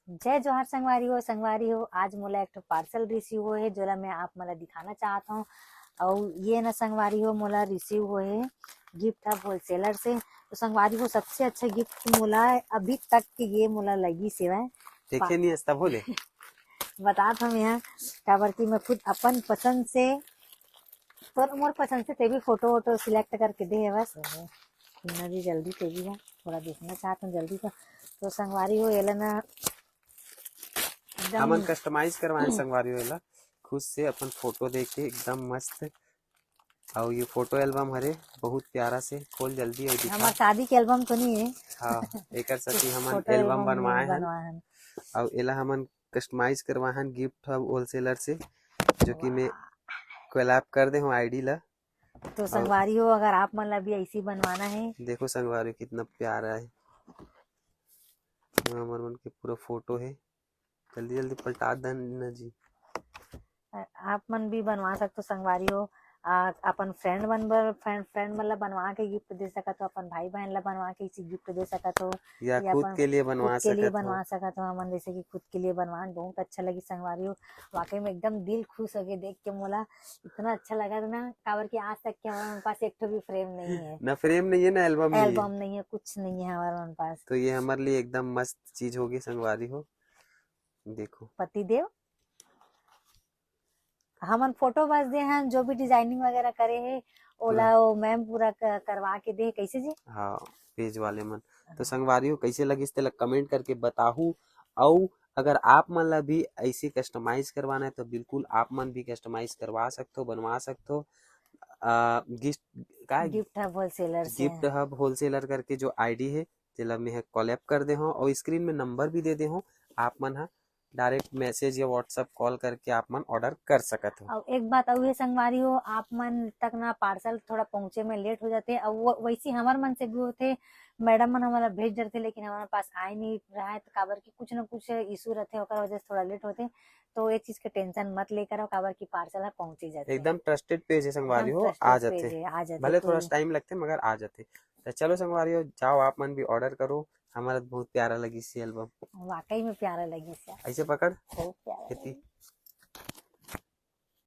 जय जोहार संगवारी हो। आज मोला एक पार्सल रिसीव हुए है जोला मैं आप मोला दिखाना चाहता हूँ। और ये न संगवारी हो मोला रिसीव हुए है गिफ्ट हब होलसेलर से। तो संगवारी हो सबसे अच्छा गिफ्ट मोला अभी तक के ये मोला लगी सेवा देखे नहीं हस्ता बोले बता हम यहाँ काबर की मैं खुद अपन पसंद से तो मोर पसंद से ते भी फोटो वोटो सिलेक्ट करके दे है बस भी जल्दी ते भी है थोड़ा देखना चाहता हूँ जल्दी तो संगवारी हो ये ना हमन कस्टमाइज करवाए संगवारी वाला खुद से अपन फोटो देके एकदम मस्त। और ये फोटो एल्बम हरे बहुत प्यारा से खोल जल्दी और दिखा। हमार शादी के एल्बम तो नहीं है। हाँ एकर सती हमन फोटो एल्बम बनवाए हन हन। और एला हमन कस्टमाइज करवाए हन गिफ्ट हब होलसेलर से जो कि मैं कोलैब कर दे हूँ आईडी ला। तो संगवारी हो अगर आप मन ला भी ऐसी बनवाना है देखो संगवारी कितना प्यारा है हमर मन के पूरा फोटो है। जल्दी जल्दी पलटा देना जी। आप मन भी बनवा सकते हो संगवारी हो। अपन फ्रेंड मन ला बनवा के गिफ्ट दे सकत हो अपन भाई बहन ला बनवा के इसी गिफ्ट दे सकत हो या खुद के लिए बनवा सकत हो। हमन जैसे कि खुद के लिए बनवान बहुत अच्छा लगी संगवारी हो। वाकई में एकदम दिल खुश हो गए देख के मोला इतना अच्छा लगा था ना काबर की आज तक के हमारे पास एक भी फ्रेम नहीं है ना फ्रेम नहीं है ना एल्बम नहीं है कुछ नहीं है हमारे पास। तो ये हमारे लिए एकदम मस्त चीज होगी संगवारी हो। देखो पति देव हमन फोटो बस दे हैं जो भी डिजाइनिंग वगैरह करे है ओला वो मैम पूरा करवा के दे कैसे जी। हाँ पेज वाले मन तो संगवारी हो कैसे लगी इस तेला कमेंट करके बताहू। और अगर आप मन ला भी ऐसे कस्टमाइज करवाना है तो बिल्कुल आप मन भी कस्टमाइज करवा सकते हो बनवा सकते हो। गिफ्ट हब होलसेलर करके जो आईडी है जेला मैं कोलैब कर दे हूँ और स्क्रीन में नंबर भी दे दे हूँ। आप मन हा डायरेक्ट मैसेज या व्हाट्सएप कॉल करके आप मन ऑर्डर कर सकते हो। और एक बात और संगवारी हो आप मन तक ना पार्सल थोड़ा पहुंचे में लेट हो जाते और वैसे हमारे मन से भी होते मैडम मन हमारा भेज देते लेकिन हमारे पास आ नहीं रहा है तो काबर की कुछ न कुछ इशू रहते वजह से थोड़ा लेट होते। तो एक चीज के टेंशन मत लेकर काबर की पार्सल पहुंचे जाते एकदम ट्रस्टेड पेज है संगवारी हो आ जाते भले थोड़ा टाइम लगते मगर आ जाते। तो चलो संगवारी हो जाओ आप मन भी ऑर्डर करो। हमारा बहुत प्यारा लगी सी एल्बम वाकई में प्यारा लगी ऐसे पकड़ बहुत प्यारा।